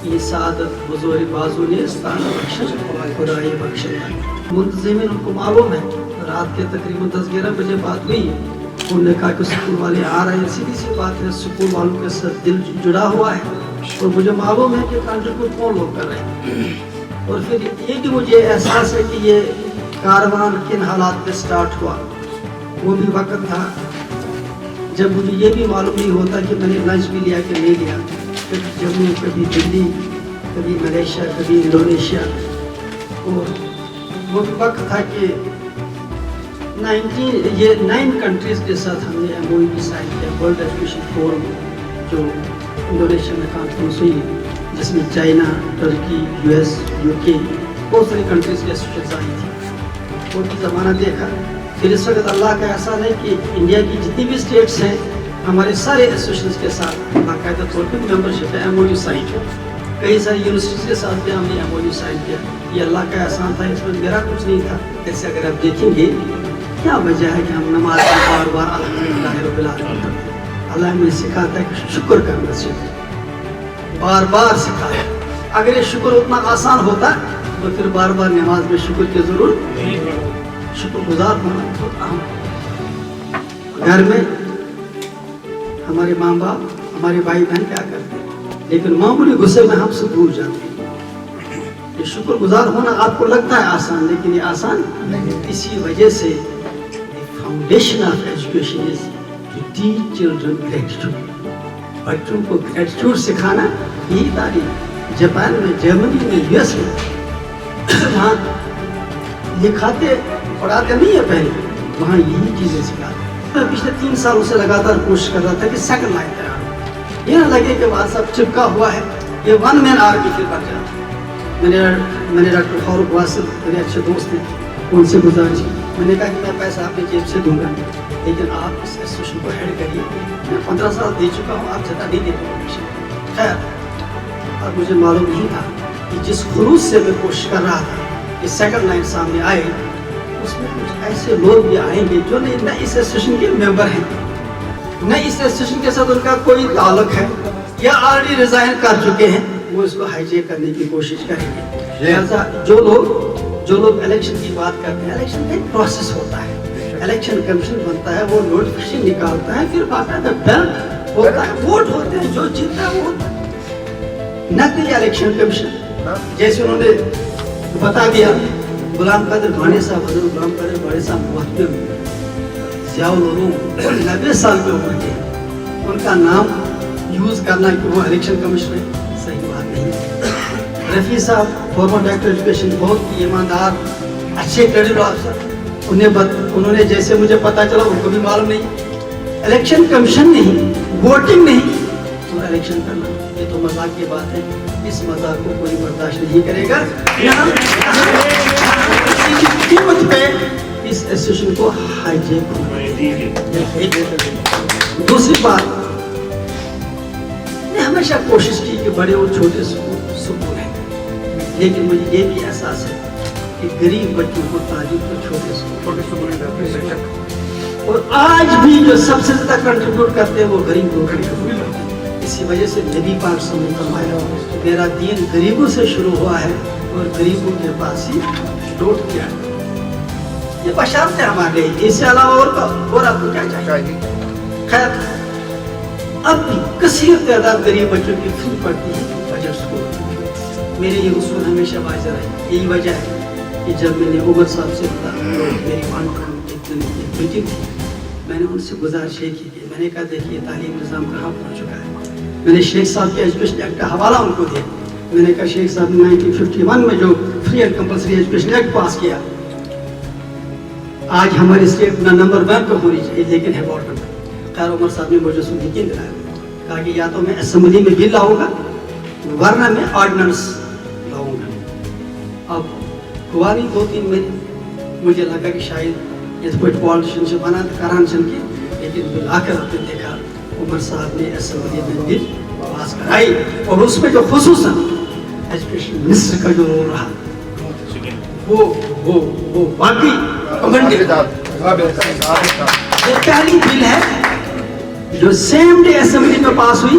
یہ سعادت بزور بازو نیستان بخشن خدای بخشن. منتظمین ان کو معلوم ہے رات کے تقریباً 10-11 بجے بات ہوئی. انہوں نے کہا کہ سکول والے آ رہے ہیں. سیدھی سی بات ہے, سکول والوں کے ساتھ دل جڑا ہوا ہے اور مجھے معلوم ہے کہ کنٹریبیوٹ کون لوگ کر رہے ہیں. اور پھر یہ بھی مجھے احساس ہے کہ یہ کاروان کن حالات پہ سٹارٹ ہوا. وہ بھی وقت تھا جب مجھے یہ بھی معلوم نہیں ہوتا کہ میں نے لنچ بھی لیا کہ نہیں لیا. کبھی جموں, کبھی دلی, کبھی ملیشیا, کبھی انڈونیشیا. اور وہ بھی وقت تھا کہ 9 کنٹریز کے ساتھ ہم نے MOU بھی سائن کیا. ورلڈ ایجوکیشن فورم جو انڈونیشیا میں کانفرنس ہوئی جس میں چائنا, ترکی, US, UK بہت ساری کنٹریز کی ایسوسیشنز آئی تھی. وہ بھی زمانہ دیکھا. پھر اس وقت اللہ کا احسان ہے کہ انڈیا کی جتنی بھی اسٹیٹس ہیں ہمارے سارے ایسوسیشنز کے ساتھ باقاعدہ طور پہ ممبرشپ ہے, MOU سائن کیا. کئی ساری یونیورسٹیز کے ساتھ بھی ہم نے MOU سائن کیا. یہ اللہ کا احسان تھا, اس میں میرا کچھ نہیں تھا. جیسے اگر آپ دیکھیں گے کیا وجہ ہے کہ ہم نماز میں بار بار الحمدللہ رب العالمین کرتے ہیں. اللہ ہمیں سکھاتا ہے کہ شکر کرنا چاہیے, بار بار سکھایا. اگر یہ شکر اتنا آسان ہوتا تو پھر بار بار نماز میں شکر کی ضرورت نہیں. شکر گزار ہونا بہت اہم. گھر میں ہمارے ماں باپ, ہمارے بھائی بہن کیا کرتے ہیں, لیکن معمولی غصے میں ہم سے بھول جاتے ہیں. یہ شکر گزار ہونا آپ کو لگتا ہے آسان, لیکن یہ آسان نہیں. اسی وجہ سے foundation of education is to teach children gratitude. بچوں کو گریٹیٹیوڈ سکھانا یہی تعلیم. جاپان میں, جرمنی میں, US میں وہاں لکھاتے پڑھاتے نہیں ہے پہلے, وہاں یہی چیزیں سکھاتے. میں پچھلے 3 سالوں سے لگاتار کوشش کر رہا تھا کہ سیکنڈ لائن تیار ہو. یہ نہ لگے کہ وہاں سب چپکا ہوا ہے, یہ ون مین آرمی پھر بن جاتا. میں نے ڈاکٹر فاروق واصل میرے اچھے دوست ہیں, ان سے گزارش کی. میں نے کہا کہ میں پیسہ اپنی جیب سے دوں گا, لیکن آپ اس ایسوسیشن کو ہیڈ کریے. میں 15 سال دے چکا ہوں, آپ زیادہ نہیں دے پاؤں. خیر, اور مجھے معلوم نہیں تھا کہ جس خلوص سے میں کوشش کر رہا تھا کہ سیکنڈ لائن سامنے آئے, اس میں کچھ ایسے لوگ بھی آئیں گے جو نہ اس ایسوسیشن کے ممبر ہیں, نہ اس ایسوسیشن کے ساتھ ان کا کوئی تعلق ہے, یا آلریڈی ریزائن کر چکے ہیں. وہ اس کو ہائیجیک کرنے کی کوشش کریں گے. لہٰذا جو لوگ الیکشن کی بات کرتے ہیں, الیکشن کا ایک پروسیس ہوتا ہے. الیکشن کمیشن بنتا ہے, وہ نوٹیفکیشن نکالتا ہے, پھر باقاعدہ بیلٹ ہوتا ہے, ووٹ ہوتے ہیں, جو جیتا ہے وہ ہوتا ہے. نقلی الیکشن کمیشن جیسے انہوں نے بتا دیا, غلام قادر بھانے صاحب, حضرت غلام قادر بھانے صاحب محترم ضیاء العلوم 90 سال کی عمر کے, ان کا نام یوز کرنا کہ وہ الیکشن کمیشن ہے, صحیح بات نہیں. رفیع صاحب فارمر ڈائریکٹر ایجوکیشن, بہت ایماندار اچھے کریڈٹ آفیسر, انہوں نے جیسے مجھے پتا چلا ان کو بھی معلوم نہیں. الیکشن کمیشن نہیں, ووٹنگ نہیں, تو الیکشن کرنا یہ تو مذاق کی بات ہے. اس مذاق کو کوئی برداشت نہیں کرے گا. قیمت پہ اس ایسوسیشن کو ہائیجیک ہونا. دوسری بات, میں ہمیشہ کوشش کی کہ بڑے اور چھوٹے سکول ہیں, لیکن مجھے یہ بھی احساس ہے کہ غریب بچوں کو تعلیم تو چھوٹے سکول, اور آج بھی جو سب سے زیادہ کنٹریبیوٹ کرتے ہیں وہ غریب لوگ ہیں. اسی وجہ سے نبی پاک صلی اللہ علیہ وسلم نے فرمایا میرا دین غریبوں سے شروع ہوا ہے اور غریبوں کے پاس ہی لوٹ کیا ہے. یہ بشارت ہے ہمارے لیے, اس سے علاوہ اور آپ کو کیا چاہیے. خیر, اب بھی کثیر تعداد غریب بچوں کی فی پڑتی ہے بجٹ اسکول. میرے یہ اصول ہمیشہ واضح رہے. یہی وجہ ہے کہ جب میں نے عمر صاحب سے میری میٹنگ تھی, میں نے ان سے گزارش یہ کی کہ میں نے کہا دیکھیے تعلیم نظام کہاں پہنچ چکا ہے. میں نے شیخ صاحب کے ایجوکیشن ایکٹ کا حوالہ ان کو دیا. میں نے کہا شیخ صاحب نے 1951 میں جو free and compulsory education act pass کیا, آج ہماری اسٹیٹ نہ نمبر 1 پہ ہونی چاہیے لیکن ہے بارڈر پہ. خیر, عمر صاحب نے مجھے سن یقین دلایا, کہا کہ یا تو میں اسمبلی میں بل لاؤں گا ورنہ میں آرڈیننس لاؤں گا. اب ہوا نہیں 2-3 مہینے, مجھے لگا کہ شاید اس پہ پالیٹیشن سے بنا کران چل کے, لیکن بلا کر آپ نے دیکھا عمر صاحب نے اسمبلی میں بل پاس کرائی, اور اس میں جو خصوصاً ایجوکیشن منسٹر کا جو رول رہا وہ واقعی یہ پہلی بل ہے جو سیم ڈے اسمبلی میں پاس ہوئی